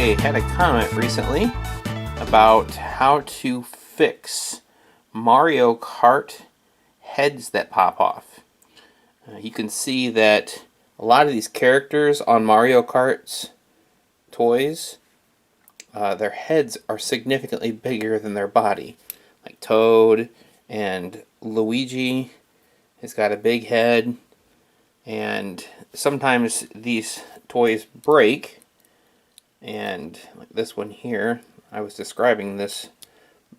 I had a comment recently about how to fix Mario Kart heads that pop off. You can see that a lot of these characters on Mario Kart's toys, their heads are significantly bigger than their body. Like Toad and Luigi has got a big head, and sometimes these toys break. And like this one here, I was describing this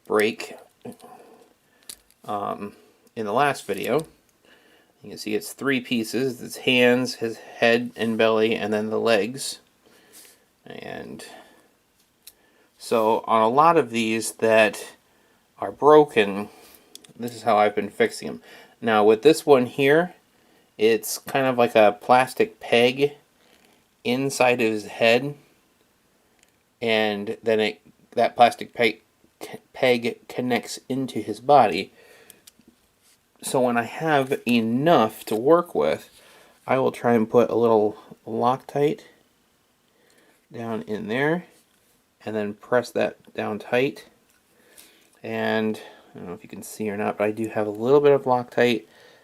break in the last video. You can see it's three pieces: his hands, his head and belly, and then the legs. And so on a lot of these that are broken, this is how I've been fixing them. Now with this one here, it's kind of like a plastic peg inside of his head, and then that plastic peg connects into his body. So when I have enough to work with, I will try and put a little Loctite down in there, and then press that down tight. And I don't know if you can see or not, but I do have a little bit of Loctite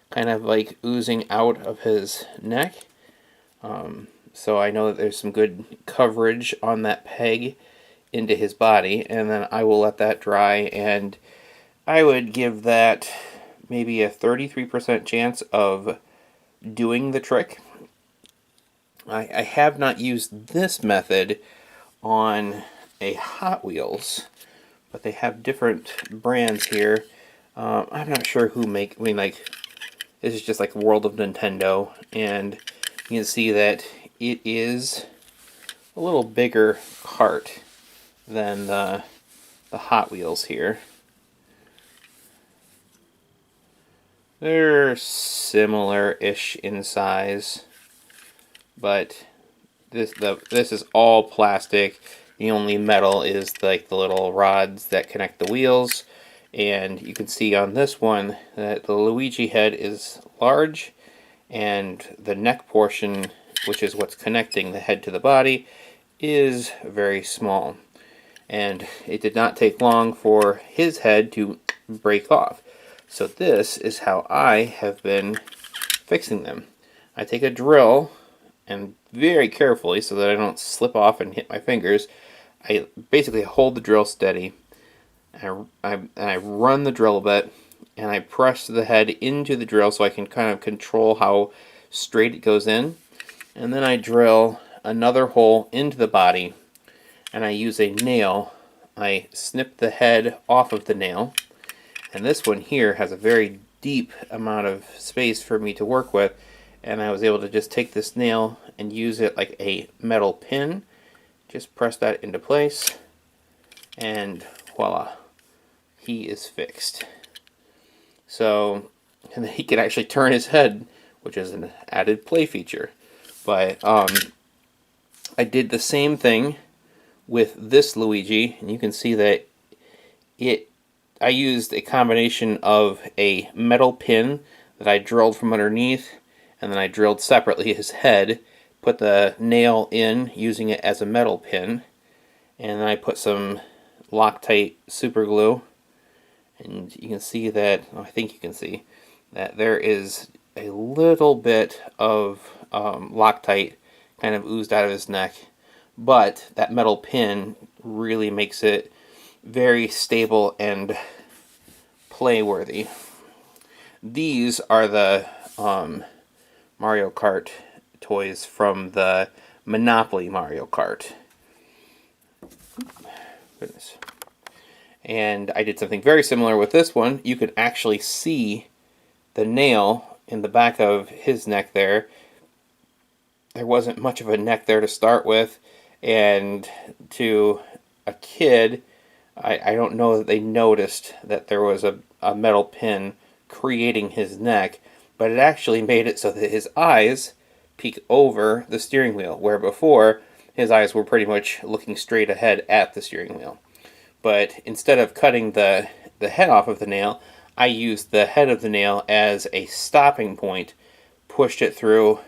kind of like oozing out of his neck. So I know that there's some good coverage on that peg into his body, and then I will let that dry, and I would give that maybe a 33% chance of doing the trick. I have not used this method on a Hot Wheels, but they have different brands here. I'm not sure who make. I mean, like, this is just like World of Nintendo, and you can see that it is a little bigger cart than the Hot Wheels here. They're similar-ish in size, but this is all plastic. The only metal is like the little rods that connect the wheels, and you can see on this one that the Luigi head is large, and the neck portion, which is what's connecting the head to the body, is very small. And it did not take long for his head to break off. So this is how I have been fixing them. I take a drill, and very carefully, so that I don't slip off and hit my fingers, I basically hold the drill steady, and I run the drill a bit, and I press the head into the drill so I can kind of control how straight it goes in. And then I drill another hole into the body, and I use a nail. I snip the head off of the nail, and this one here has a very deep amount of space for me to work with, and I was able to just take this nail and use it like a metal pin. Just press that into place, and voila, he is fixed. So, and he can actually turn his head, which is an added play feature. But I did the same thing with this Luigi, and you can see that I used a combination of a metal pin that I drilled from underneath, and then I drilled separately his head, put the nail in using it as a metal pin, and then I put some Loctite super glue, and you can see that, I think you can see, that there is a little bit of Loctite kind of oozed out of his neck, but that metal pin really makes it very stable and playworthy. These are the Mario Kart toys from the Monopoly Mario Kart. Goodness. And I did something very similar with this one. You can actually see the nail in the back of his neck there. There wasn't much of a neck there to start with, and to a kid, I don't know that they noticed that there was a metal pin creating his neck, but it actually made it so that his eyes peek over the steering wheel, where before his eyes were pretty much looking straight ahead at the steering wheel. But instead of cutting the head off of the nail, I used the head of the nail as a stopping point, pushed it through,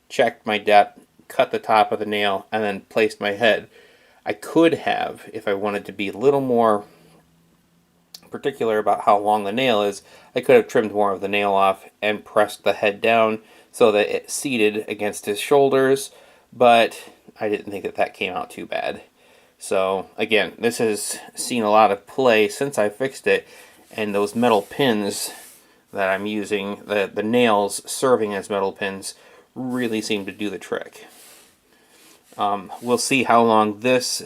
checked my depth, cut the top of the nail, and then placed my head. I could have, if I wanted to be a little more particular about how long the nail is, I could have trimmed more of the nail off and pressed the head down so that it seated against his shoulders, but I didn't think that that came out too bad. So again, this has seen a lot of play since I fixed it, and those metal pins that I'm using, the nails serving as metal pins, really seem to do the trick. We'll see how long this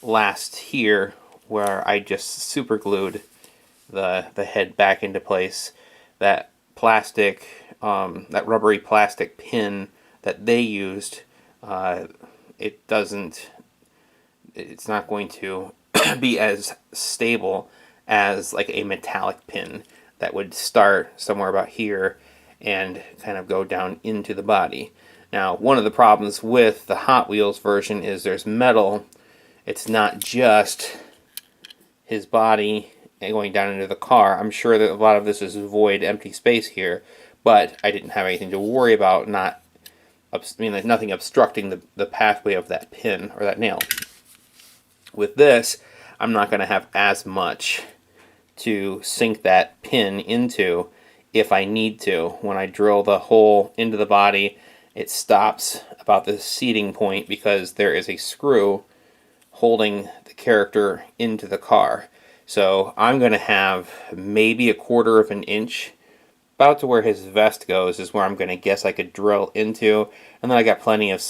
lasts here, where I just super glued the head back into place. That plastic, that rubbery plastic pin that they used, it's not going to be as stable as like a metallic pin that would start somewhere about here and kind of go down into the body. Now, one of the problems with the Hot Wheels version is there's metal. It's not just his body going down into the car. I'm sure that a lot of this is void, empty space here, but I didn't have anything to worry about, there's nothing obstructing the pathway of that pin or that nail. With this, I'm not going to have as much to sink that pin into if I need to. When I drill the hole into the body, it stops about the seating point because there is a screw holding the character into the car. So I'm going to have maybe 1/4 of an inch, about to where his vest goes, is where I'm going to guess I could drill into. And then I got plenty of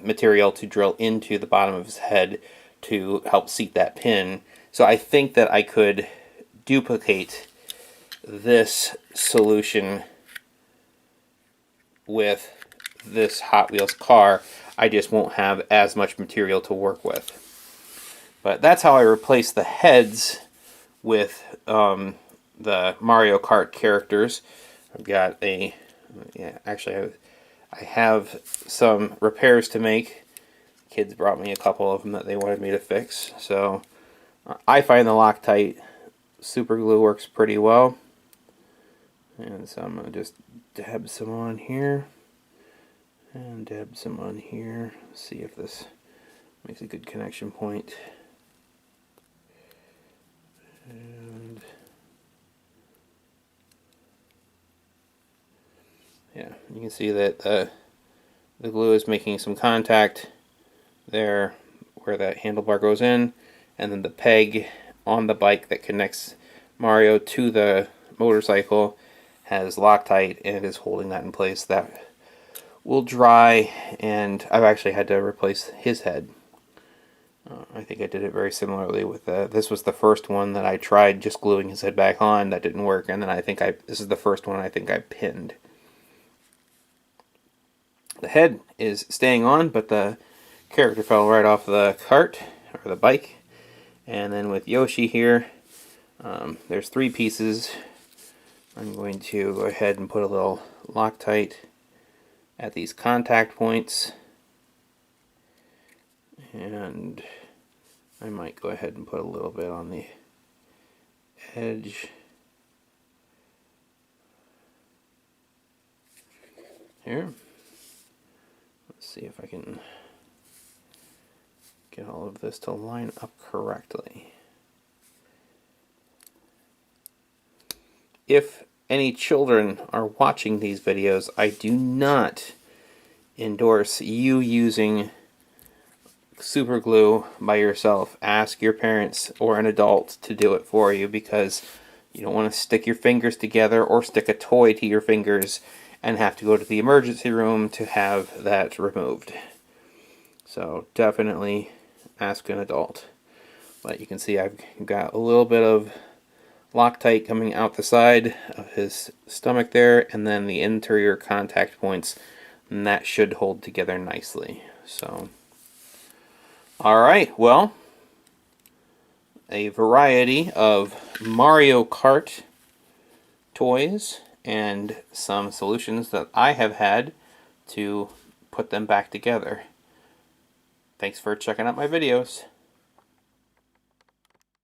material to drill into the bottom of his head to help seat that pin. So I think that I could duplicate this solution with this Hot Wheels car. I just won't have as much material to work with. But that's how I replace the heads with the Mario Kart characters. I've got I have some repairs to make. Kids brought me a couple of them that they wanted me to fix. So I find the Loctite super glue works pretty well. And so I'm going to just dab some on here. And dab some on here. See if this makes a good connection point. And yeah, you can see that the glue is making some contact there where that handlebar goes in, and then the peg on the bike that connects Mario to the motorcycle has Loctite and is holding that in place. That will dry, and I've actually had to replace his head. I think I did it very similarly with this was the first one that I tried just gluing his head back on. That didn't work, and then this is the first one I think I pinned. The head is staying on, but the character fell right off the cart, or the bike. And then with Yoshi here, there's 3 pieces. I'm going to go ahead and put a little Loctite at these contact points. And I might go ahead and put a little bit on the edge. Here. Let's see if I can get all of this to line up correctly. If any children are watching these videos, I do not endorse you using super glue by yourself. Ask your parents or an adult to do it for you, because you don't want to stick your fingers together or stick a toy to your fingers and have to go to the emergency room to have that removed. So definitely ask an adult. But you can see I've got a little bit of Loctite coming out the side of his stomach there, and then the interior contact points, and that should hold together nicely. So alright, well, a variety of Mario Kart toys and some solutions that I have had to put them back together. Thanks for checking out my videos.